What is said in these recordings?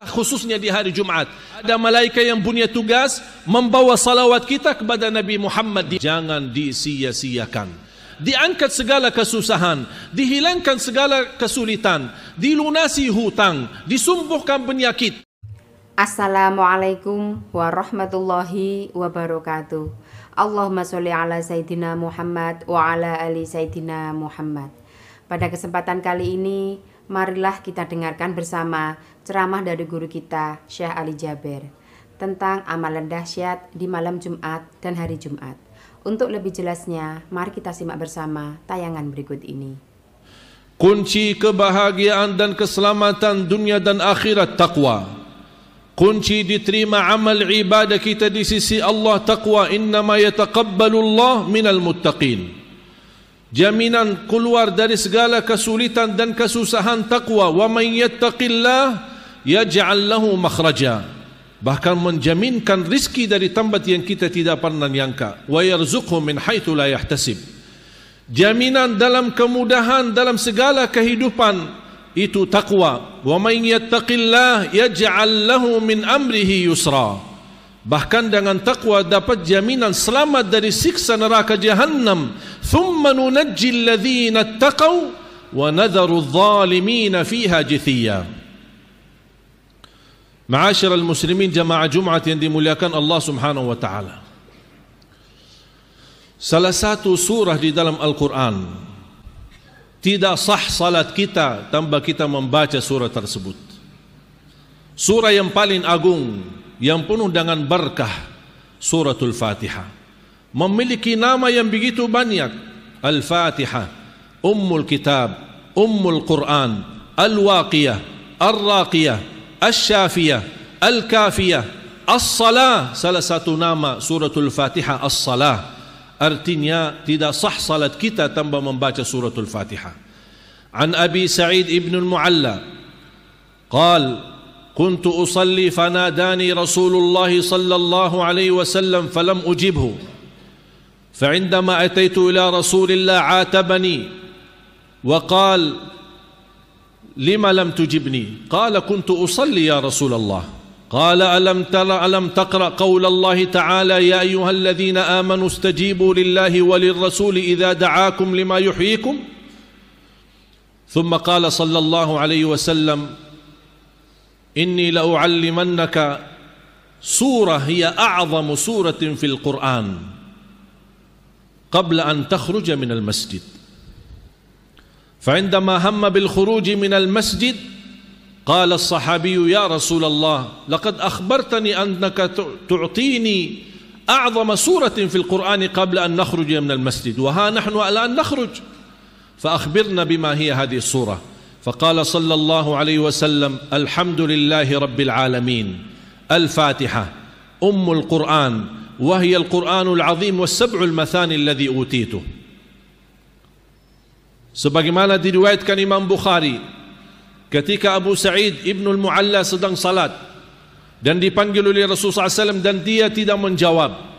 khususnya di hari Jumat. Ada malaikat yang punya tugas membawa salawat kita kepada Nabi Muhammad. Jangan disia-siakan. Diangkat segala kesusahan, dihilangkan segala kesulitan, dilunasi hutang, disumbuhkan penyakit. Assalamualaikum warahmatullahi wabarakatuh. Allahumma sholli ala Sayyidina Muhammad wa ala ali Sayyidina Muhammad. Pada kesempatan kali ini, marilah kita dengarkan bersama ceramah dari guru kita, Syekh Ali Jaber, tentang amalan dahsyat di malam Jumat dan hari Jumat. Untuk lebih jelasnya, mari kita simak bersama tayangan berikut ini. Kunci kebahagiaan dan keselamatan dunia dan akhirat taqwa. Kunci diterima amal ibadah kita di sisi Allah taqwa. Innama yataqabbalullah minal muttaqin. Jaminan keluar dari segala kesulitan dan kesusahan taqwa. Wa man yattaqillah yaj'al lahu makhraja. Bahkan menjaminkan rizki dari tempat yang kita tidak pernah nyangka. Wa yarzuqhu min haitsu la yahtasib. Jaminan dalam kemudahan dalam segala kehidupan itu taqwa. Wa man yattaqillah yaj'al lahu min amrihi yusra. Bahkan dengan taqwa dapat jaminan selamat dari siksa neraka jahannam. Thumma nunajji alladhina ittaqaw wa nadharu adh-dhalimina fiha jithiya. Ma'asyiral muslimin jamaah Jumat yang dimuliakan Allah Subhanahu wa taala. Salah satu surah di dalam Al-Qur'an, tidak sah salat kita tanpa kita membaca surah tersebut. Surah yang paling agung, yang penuh dengan berkah, Suratul Fatihah. Memiliki nama yang begitu banyak. Al-Fatihah, Ummul Kitab, Ummul Quran, Al-Waqiyah, Ar-Raqiyah, Asy-Syafiyah, Al-Kafiyah, As-Salah. Salah satu nama Suratul Fatihah As-Salah. Artinya tidak sah salat kita tanpa membaca Suratul Fatihah. An Abi Sa'id ibn al-Mu'alla قال كنت أصلي فناداني رسول الله صلى الله عليه وسلم فلم أجبه فعندما أتيت إلى رسول الله عاتبني وقال لما لم تجبني قال كنت أصلي يا رسول الله قال ألم تقرأ قول الله تعالى يا أيها الذين آمنوا استجيبوا لله وللرسول إذا دعاكم لما يحييكم ثم قال صلى الله عليه وسلم إني لأعلمنك سورة هي أعظم سورة في القرآن قبل أن تخرج من المسجد فعندما هم بالخروج من المسجد قال الصحابي يا رسول الله لقد أخبرتني أنك تعطيني أعظم سورة في القرآن قبل أن نخرج من المسجد وها نحن الآن نخرج فأخبرنا بما هي هذه السورة فقال صلى الله عليه وسلم الحمد لله رب العالمين الفاتحة أم القرآن وهي القرآن العظيم والسبع المثاني الذي أوتيته. Sebagaimana diriwayatkan Imam Bukhari, ketika Abu Sa'id ibn al-Mu'alla sedang salat dan dipanggil oleh Rasulullah SAW dan dia tidak menjawab,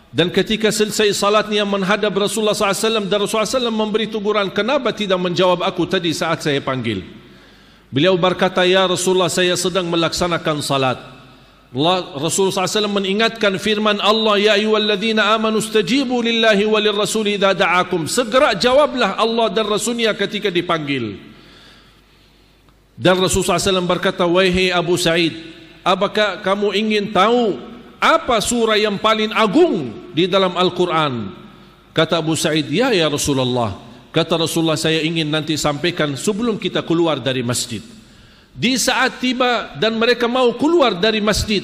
dan ketika selesai salatnya menghadap Rasulullah SAW dan Rasulullah SAW memberi teguran, kenapa tidak menjawab aku tadi saat saya panggil? Beliau berkata, ya Rasulullah, saya sedang melaksanakan salat. Rasulullah SAW mengingatkan firman Allah, ya ayyuhalladzina amanu istajibu lillahi walirrasuli idza da'akum. Segera jawablah Allah dan Rasulnya ketika dipanggil. Dan Rasulullah SAW berkata, wahai Abu Sa'id, apakah kamu ingin tahu apa surah yang paling agung di dalam Al-Quran? Kata Abu Sa'id, ya Rasulullah. Kata Rasulullah, saya ingin nanti sampaikan sebelum kita keluar dari masjid. Di saat tiba dan mereka mau keluar dari masjid,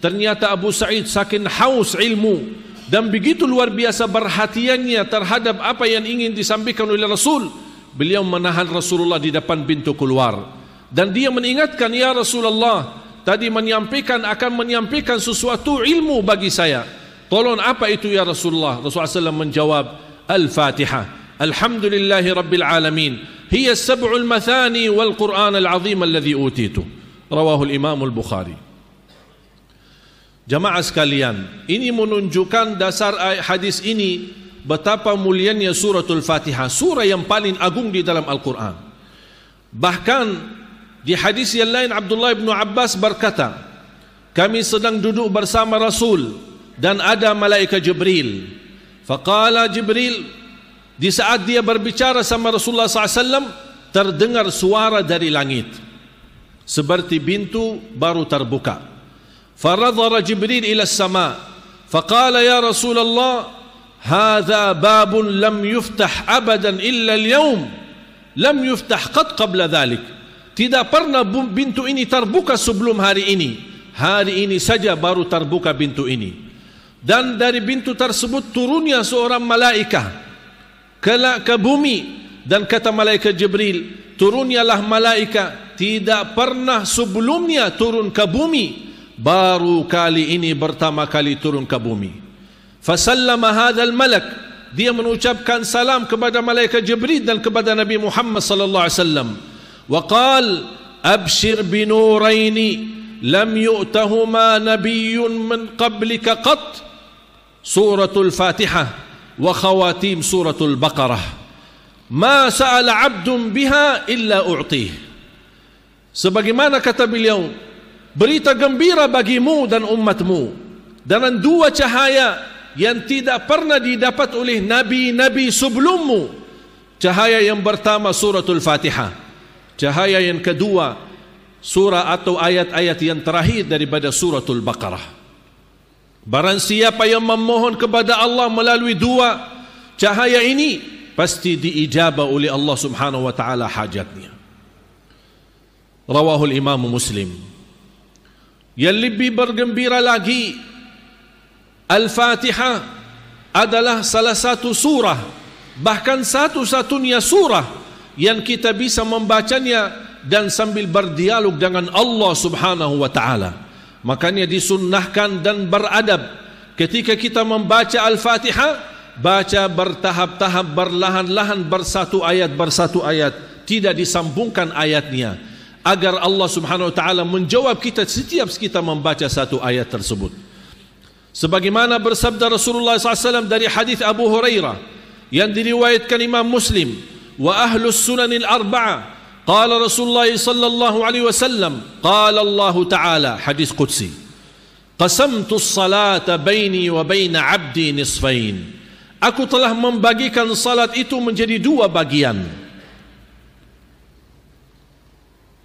ternyata Abu Sa'id saking haus ilmu dan begitu luar biasa perhatiannya terhadap apa yang ingin disampaikan oleh Rasul, beliau menahan Rasulullah di depan pintu keluar. Dan dia mengingatkan, ya Rasulullah, tadi akan menyampaikan sesuatu ilmu bagi saya. Tolong apa itu ya Rasulullah? Rasulullah SAW menjawab, Al-Fatihah. Alhamdulillahi Rabbil Alamin. Hiya sab'ul mathani wal Qur'an al-azim alladhi utitu. Rawahul Imam al-Bukhari. Jamaah sekalian, ini menunjukkan dasar hadis ini betapa mulianya suratul Fatihah, surah yang paling agung di dalam Al-Quran. Bahkan Di hadis yang lain Abdullah bin Abbas berkata, kami sedang duduk bersama Rasul dan ada malaikat Jibril. Faqala Jibril, di saat dia berbicara sama Rasulullah SAW, terdengar suara dari langit seperti pintu baru terbuka. Faradhara Jibril ila as-sama, faqala ya Rasulullah, hadha babun lam yuftah abadan illa al-yawm, lam yuftah qad qabla dhalik. Tidak pernah pintu ini terbuka sebelum hari ini. Hari ini saja baru terbuka pintu ini. Dan dari pintu tersebut turunnya seorang malaikat ke bumi. Dan kata malaikat Jibril, turunyalah malaikat tidak pernah sebelumnya turun ke bumi, baru kali ini pertama kali turun ke bumi. Fasallama hadzal malak, dia mengucapkan salam kepada malaikat Jibril dan kepada Nabi Muhammad sallallahu alaihi wasallam. وقال أبشر بنورين لم يؤتهما نبي من قبلك قط سورة الفاتحة وخواتيم سورة البقرة ما سأل عبد بها إلا أعطيه. Sebagaimana kata beliau, berita gembira bagimu dan umatmu dengan dua cahaya yang tidak pernah didapat oleh nabi-nabi sebelummu. Cahaya yang pertama suratul Fatihah, cahaya yang kedua surah atau ayat-ayat yang terakhir daripada suratul Baqarah. Barang siapa yang memohon kepada Allah melalui dua cahaya ini, pasti diijabah oleh Allah Subhanahu wa taala hajatnya. Rawahul Imam Muslim. Yang lebih bergembira lagi, Al-Fatihah adalah salah satu surah, bahkan satu-satunya surah yang kita bisa membacanya dan sambil berdialog dengan Allah Subhanahu wa taala. Makanya disunnahkan dan beradab ketika kita membaca Al-Fatihah, baca bertahap-tahap, berlahan-lahan, bersatu ayat, tidak disambungkan ayatnya, agar Allah Subhanahu wa taala menjawab kita setiap kita membaca satu ayat tersebut. Sebagaimana bersabda Rasulullah SAW dari hadis Abu Hurairah yang diriwayatkan Imam Muslim, wa ahlus sunanil arba'ah, qala Rasulullah sallallahu alaihi wasallam, qala Allah Ta'ala, hadis qudsi, qasamtu as-salata baini wa baina 'abdi nisfain. Aku telah membagikan salat itu menjadi dua bagian.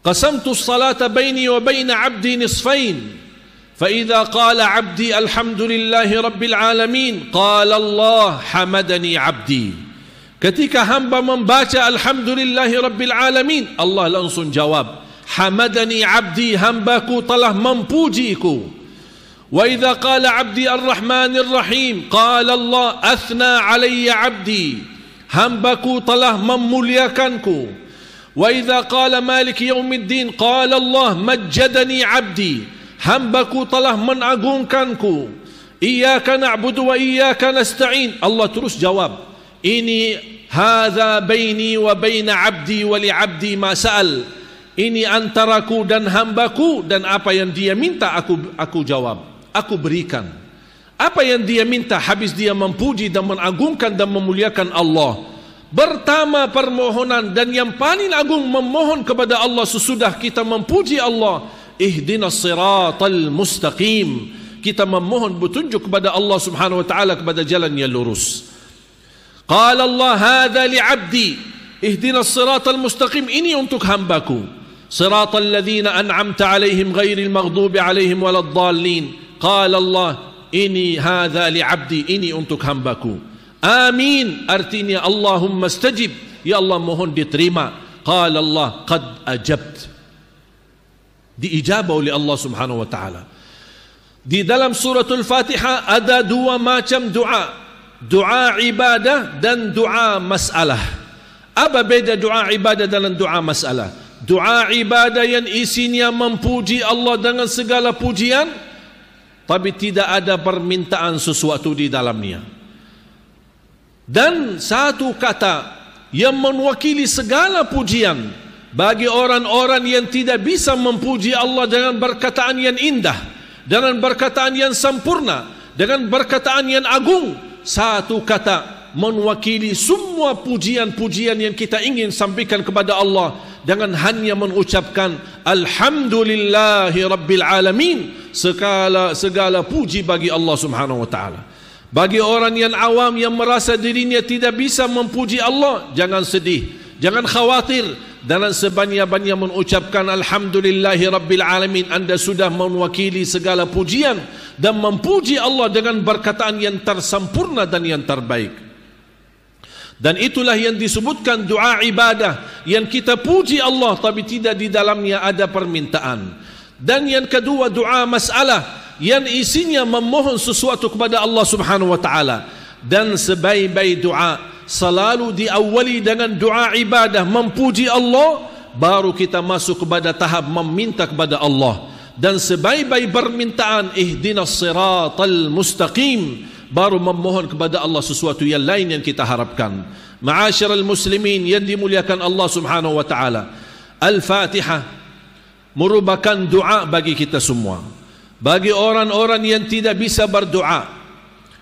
Qasamtu as-salata baini wa baina 'abdi nisfain. Fa idza qala 'abdi alhamdulillahi rabbil alamin, qala Allah hamadani 'abdi. Ketika hamba membaca alhamdulillahi rabbil alamin, Allah langsung jawab, hamadani 'abdi, hambaku telah memujiku. Wa idza qala 'abdi ar-rahmanir rahim, qala Allah athna 'alayya 'abdi, hambaku telah memuliakanku. Wa idza qala maliki yaumiddin, qala Allah majjadani 'abdi, hambaku telah mengagungkanku. Iyyaka na'budu wa iyyaka nasta'in, Allah terus jawab, ini hadza baini wa baina 'abdi wa li 'abdi ma sa'al. Ini antaraku dan hambaku, dan apa yang dia minta aku jawab, aku berikan. Apa yang dia minta, habis dia memuji dan mengagungkan dan memuliakan Allah. Pertama permohonan dan yang paling agung memohon kepada Allah sesudah kita memuji Allah, ihdinas siratal mustaqim. Kita memohon petunjuk kepada Allah Subhanahu wa taala kepada jalan yang lurus. Qala Allah hadza li 'abdi, ihdinas siratal mustaqim, ini untuk hambaku. Siratal ladzina an'amta 'alaihim ghairil maghdubi 'alaihim waladdallin. Qala Allah, ini hadza li 'abdi, ini untuk hambaku. Amin, artinya Allahumma stajib, ya Allah mohon diterima. Qala Allah qad ajabt, diijabah oleh Allah Subhanahu wa taala. Di dalam suratul Fatihah ada dua macam doa, doa ibadah dan doa masalah. Apa beza doa ibadah dan doa masalah? Doa ibadah yang isinya memuji Allah dengan segala pujian, tapi tidak ada permintaan sesuatu di dalamnya. Dan satu kata yang mewakili segala pujian bagi orang-orang yang tidak bisa memuji Allah dengan perkataan yang indah, dengan perkataan yang sempurna, dengan perkataan yang agung. Satu kata mewakili semua pujian-pujian yang kita ingin sampaikan kepada Allah dengan hanya mengucapkan alhamdulillahi rabbil alamin, segala puji bagi Allah Subhanahu wa taala. Bagi orang yang awam yang merasa dirinya tidak bisa memuji Allah, jangan sedih, jangan khawatir. Dan sebanyak-banyak mengucapkan alhamdulillahi rabbil alamin, anda sudah mewakili segala pujian dan memuji Allah dengan perkataan yang tersempurna dan yang terbaik. Dan itulah yang disebutkan doa ibadah, yang kita puji Allah tapi tidak di dalamnya ada permintaan. Dan yang kedua doa masalah, yang isinya memohon sesuatu kepada Allah Subhanahu wa taala. Dan sebaik-baik doa selalu diawali dengan doa ibadah, memuji Allah, baru kita masuk kepada tahap meminta kepada Allah. Dan sebaik-baik permintaan ihdinas siratal mustaqim, baru memohon kepada Allah sesuatu yang lain yang kita harapkan. Ma'asyiral muslimin yang dimuliakan Allah Subhanahu wa taala, Al-Fatihah merupakan doa bagi kita semua. Bagi orang-orang yang tidak bisa berdoa,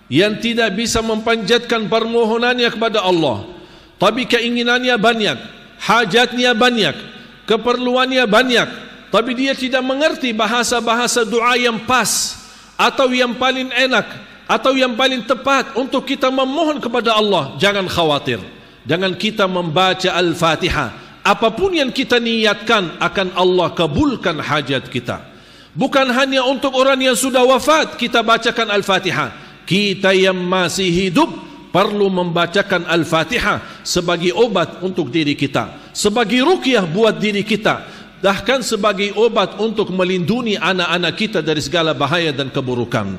yang tidak bisa mempanjatkan permohonannya kepada Allah, tapi keinginannya banyak, hajatnya banyak, keperluannya banyak, tapi dia tidak mengerti bahasa-bahasa doa yang pas atau yang paling enak atau yang paling tepat untuk kita memohon kepada Allah. Jangan khawatir, jangan kita membaca Al-Fatihah, apapun yang kita niatkan akan Allah kabulkan hajat kita. Bukan hanya untuk orang yang sudah wafat kita bacakan Al-Fatihah, kita yang masih hidup perlu membacakan Al-Fatihah sebagai obat untuk diri kita, sebagai ruqyah buat diri kita, bahkan sebagai obat untuk melindungi anak-anak kita dari segala bahaya dan keburukan.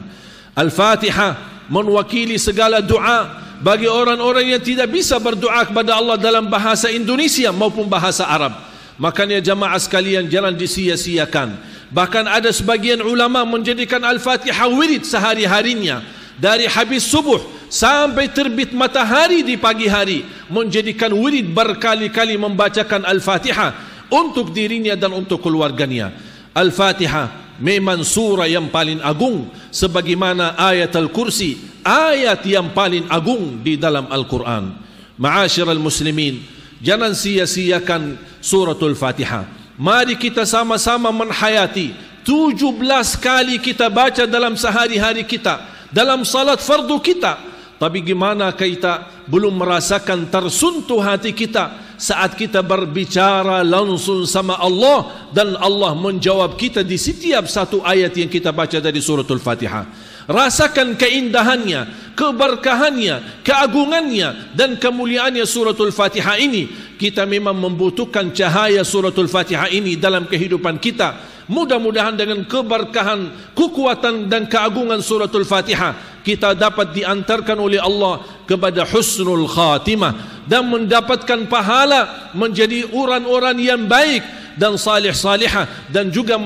Al-Fatihah mewakili segala doa bagi orang-orang yang tidak bisa berdoa kepada Allah dalam bahasa Indonesia maupun bahasa Arab. Makanya jamaah sekalian, jangan disia-siakan. Bahkan ada sebagian ulama menjadikan Al-Fatihah wirid sehari-harinya, dari habis subuh sampai terbit matahari di pagi hari, menjadikan wirid berkali-kali membacakan Al-Fatihah untuk dirinya dan untuk keluarganya. Al-Fatihah memang surah yang paling agung, sebagaimana ayat Al-Kursi, ayat yang paling agung di dalam Al-Quran. Ma'asyiral muslimin, jangan sia-siakan suratul Fatihah. Mari kita sama-sama menhayati 17 kali kita baca dalam sehari-hari kita, dalam salat fardu kita. Tapi gimana kita belum merasakan tersentuh hati kita saat kita berbicara langsung sama Allah dan Allah menjawab kita di setiap satu ayat yang kita baca dari suratul Fatihah. Rasakan keindahannya, keberkahannya, keagungannya dan kemuliaannya suratul Fatihah ini. Kita memang membutuhkan cahaya suratul Fatihah ini dalam kehidupan kita. Mudah-mudahan dengan keberkahan, kekuatan dan keagungan suratul Fatihah, kita dapat diantarkan oleh Allah kepada husnul khatimah dan mendapatkan pahala menjadi orang-orang yang baik dan salih-salihah, dan juga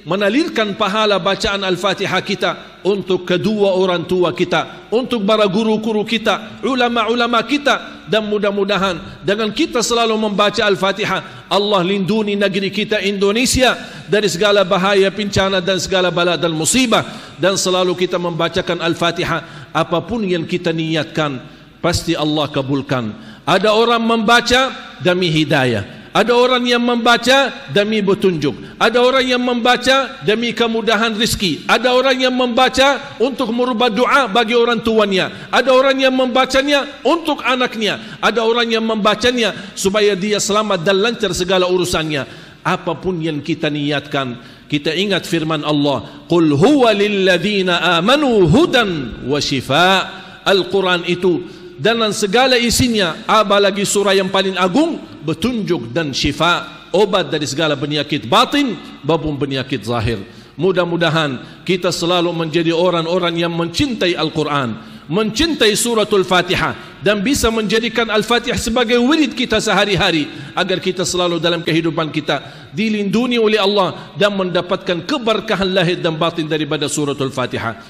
menalirkan pahala bacaan Al-Fatihah kita untuk kedua orang tua kita, untuk para guru-guru kita, ulama-ulama kita. Dan mudah-mudahan dengan kita selalu membaca Al-Fatihah, Allah lindungi negeri kita Indonesia dari segala bahaya, bencana dan segala bala dan musibah. Dan selalu kita membacakan Al-Fatihah, apapun yang kita niatkan pasti Allah kabulkan. Ada orang membaca demi hidayah, ada orang yang membaca demi petunjuk, ada orang yang membaca demi kemudahan rezeki, ada orang yang membaca untuk merubah doa bagi orang tuanya, ada orang yang membacanya untuk anaknya, ada orang yang membacanya supaya dia selamat dan lancar segala urusannya. Apapun yang kita niatkan, kita ingat firman Allah, qul huwa lilladzina amanu hudan wa shifa. Al-Quran itu dan segala isinya, apalagi surah yang paling agung, petunjuk dan syifa, obat dari segala penyakit batin maupun penyakit zahir. Mudah-mudahan kita selalu menjadi orang-orang yang mencintai Al-Quran, mencintai suratul Fatihah, dan bisa menjadikan Al-Fatihah sebagai wirid kita sehari-hari, agar kita selalu dalam kehidupan kita dilindungi oleh Allah dan mendapatkan keberkahan lahir dan batin daripada suratul Fatihah.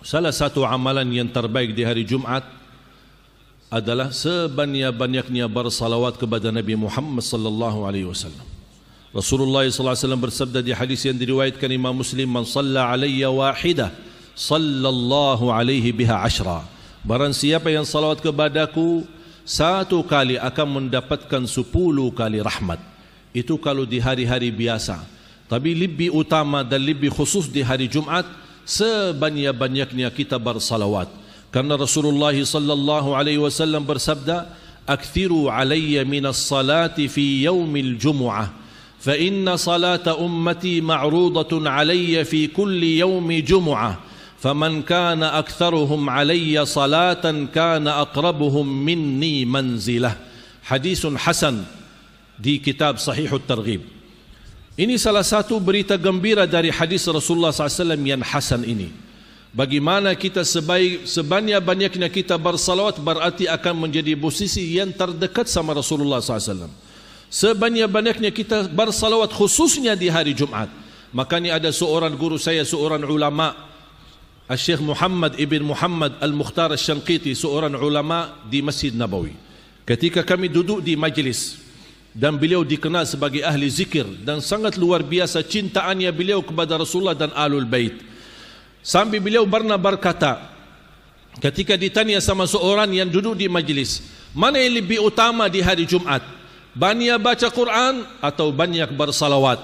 Salah satu amalan yang terbaik di hari Jumat adalah sebanyak-banyaknya bersalawat kepada Nabi Muhammad sallallahu alaihi wasallam. Rasulullah sallallahu alaihi wasallam bersabda di hadis yang diriwayatkan Imam Muslim, "Man shalla alayya wahidah sallallahu alaihi biha 10." Barang siapa yang salawat kepadaku 1 kali akan mendapatkan 10 kali rahmat. Itu kalau di hari-hari biasa. Tapi lebih utama dan lebih khusus di hari Jumat, sebanyak-banyaknya kita bersalawat. Karena Rasulullah sallallahu alaihi wasallam bersabda, "Akthiru alayya minas salati fi yaumil jumu'ah, fa inna salata ummati ma'rudatun alayya fi kulli yaumi jumu'ah." فمن كان أكثرهم علي صلاة كان أقربهم مني منزلة. Hadis Hasan di kitab Sahih At-Targhib. Ini salah satu berita gembira dari hadis Rasulullah SAW yang hasan ini. Bagaimana kita sebanyak-banyaknya kita bersalawat berarti akan menjadi posisi yang terdekat sama Rasulullah SAW. Sebanyak-banyaknya kita bersalawat khususnya di hari Jumat. Makanya ada seorang guru saya, seorang ulama, Syekh Muhammad ibn Muhammad Al-Mukhtar Al-Shanqiti, seorang ulama di Masjid Nabawi. Ketika kami duduk di majlis dan beliau dikenal sebagai ahli zikir dan sangat luar biasa cintaannya beliau kepada Rasulullah dan Ahlul Bait. Sambil beliau pernah berkata, ketika ditanya sama seorang yang duduk di majlis, mana yang lebih utama di hari Jumat? Banyak baca Quran atau banyak bersalawat?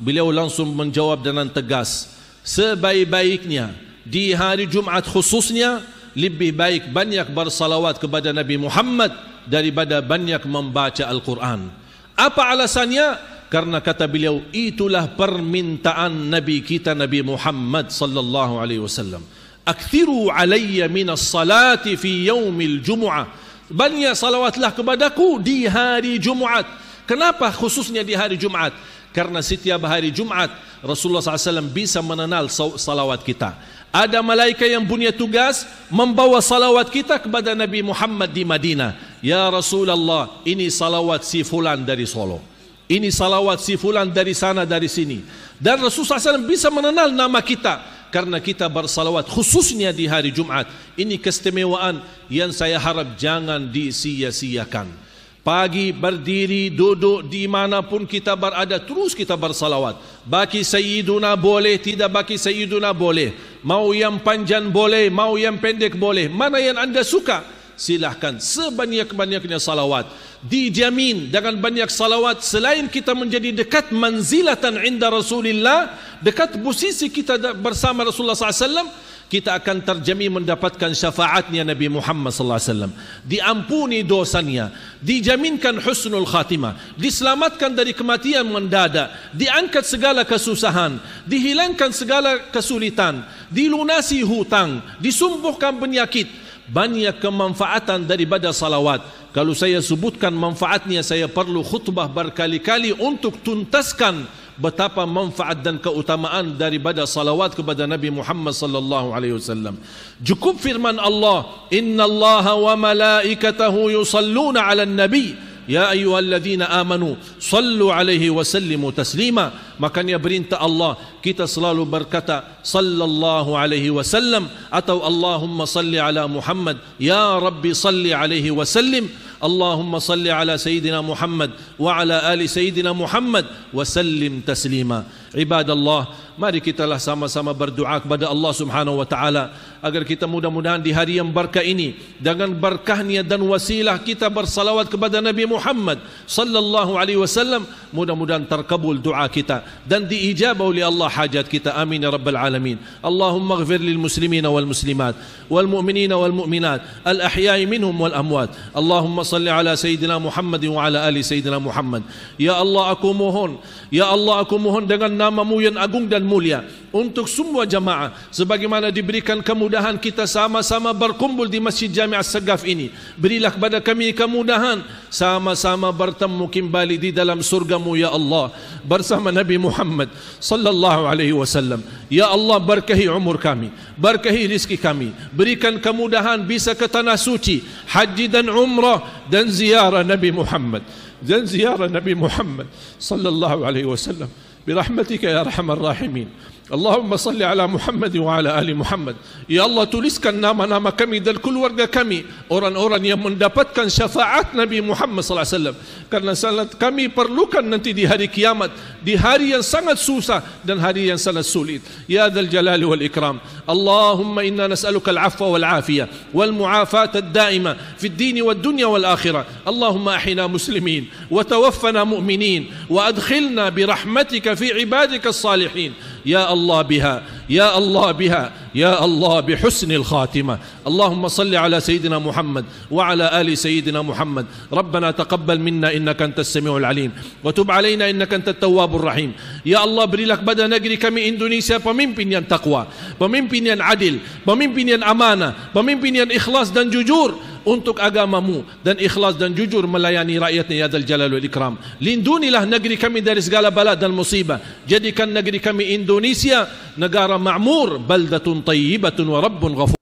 Beliau langsung menjawab dengan tegas, sebaik-baiknya di hari Jumat khususnya lebih baik banyak bersalawat kepada Nabi Muhammad daripada banyak membaca Al-Quran. Apa alasannya? Karena kata beliau, itulah permintaan Nabi kita Nabi Muhammad sallallahu alaihi wasallam. Akthiru alayya minas salati fi yaumil jumu'ah. Banyak salawatlah kepadaku di hari Jumat. Kenapa khususnya di hari Jumat? Karena setiap hari Jumat Rasulullah SAW bisa mengenal salawat kita. Ada malaikat yang punya tugas membawa salawat kita kepada Nabi Muhammad di Madinah. Ya Rasulullah, ini salawat si fulan dari Solo. Ini salawat si fulan dari sana, dari sini. Dan Rasulullah SAW bisa mengenal nama kita karena kita bersalawat khususnya di hari Jumat. Ini keistimewaan yang saya harap jangan disia-siakan. Pagi berdiri, duduk di manapun kita berada, terus kita bersalawat. Baki Sayyiduna boleh, tidak baki Sayyiduna boleh. Mau yang panjang boleh, mau yang pendek boleh. Mana yang anda suka, silahkan. Sebanyak-banyaknya salawat. Dijamin dengan banyak salawat, selain kita menjadi dekat manzilatan inda Rasulillah, dekat posisi kita bersama Rasulullah SAW, kita akan terjamin mendapatkan syafaatnya Nabi Muhammad sallallahu alaihi wasallam, diampuni dosanya, dijaminkan husnul khatimah, diselamatkan dari kematian mendadak, diangkat segala kesusahan, dihilangkan segala kesulitan, dilunasi hutang, disembuhkan penyakit. Banyak kemanfaatan daripada salawat. Kalau saya sebutkan manfaatnya, saya perlu khutbah berkali-kali untuk tuntaskan betapa manfaat dan keutamaan daripada salawat kepada Nabi Muhammad sallallahu alaihi wasallam. Cukup firman Allah, innallaha wa malaikatahu yusalluna 'alan nabi ya ayyuhalladzina amanu sallu alaihi wa sallimu taslima. Makanya perintah Allah kita selalu berkata sallallahu alaihi wasallam atau Allahumma salli ala Muhammad, ya Rabbi salli alaihi wa sallim. Allahumma salli ala Sayyidina Muhammad wa ala ali Sayyidina Muhammad wa sallim taslima. Ibadallah, mari kitalah sama-sama berdoa kepada Allah Subhanahu wa taala agar kita mudah-mudahan di hari yang berkah ini dengan berkahnya dan wasilah kita bersalawat kepada Nabi Muhammad sallallahu alaihi wasallam, mudah-mudahan terkabul doa kita dan diijabah oleh Allah hajat kita. Amin ya rabbal alamin. Allahumma ighfir lil muslimina wal muslimat wal mu'minina wal mu'minat al ahya'i minhum wal amwat. Allahumma salli ala Sayyidina Muhammad wa ala ali Sayyidina Muhammad. Ya Allah, aku mohon, ya Allah, aku mohon dengan nama-Mu yang agung dan mulia untuk semua jamaah, sebagaimana diberikan kemudahan kita sama-sama berkumpul di Masjid Jami' As-Sagaf ini, berilah kepada kami kemudahan sama-sama bertemu kembali di dalam surga-Mu ya Allah bersama Nabi Muhammad sallallahu alaihi wasallam. Ya Allah, berkahi umur kami, berkahi rizki kami, berikan kemudahan bisa ke tanah suci, haji dan umrah dan ziarah Nabi Muhammad dan ziarah Nabi Muhammad sallallahu alaihi wasallam برحمتك يا أرحم الراحمين. Allahumma salli ala Muhammad wa ala ali Muhammad. Ya Allah, tuliskan nama-nama kami dan keluarga kami, orang-orang yang mendapatkan syafaat Nabi Muhammad sallallahu alaihi wasallam, karena salat kami perlukan nanti di hari kiamat, di hari yang sangat susah dan hari yang sangat sulit. Ya dzal jalali wal ikram. Allahumma inna nas'aluka al-'afwa wal 'afiyah wal mu'afata ad-da'ima fi ad-din wad dunya wal akhirah. Allahumma ahyina muslimin wa tawaffana mu'minin wa adkhilna bi rahmatika fi ibadika as-salihin. Ya Allah biha, Ya Allah biha, Ya Allah bihusnil khatimah. Allahumma salli ala Sayyidina Muhammad wa ala ali Sayyidina Muhammad. Rabbana taqabbal minna innaka antas samiul alim wa tub alaina innaka antat tawwabur rahim. Ya Allah, berilah kepada negeri kami Indonesia pemimpin yang takwa, pemimpin yang adil, pemimpin yang amanah, pemimpin yang ikhlas dan jujur untuk agamamu, dan ikhlas dan jujur melayani rakyatnya, ya dzal jalal wal ikram. Lindunilah negeri kami dari segala bala dan musibah. Jadikan negeri kami Indonesia negara ma'mur, baldatun tayyibatun wa rabbun ghafur.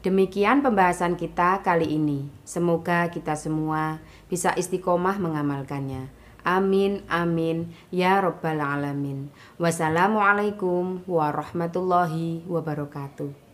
Demikian pembahasan kita kali ini. Semoga kita semua bisa istiqomah mengamalkannya. Amin, amin, ya rabbal alamin. Wassalamualaikum warahmatullahi wabarakatuh.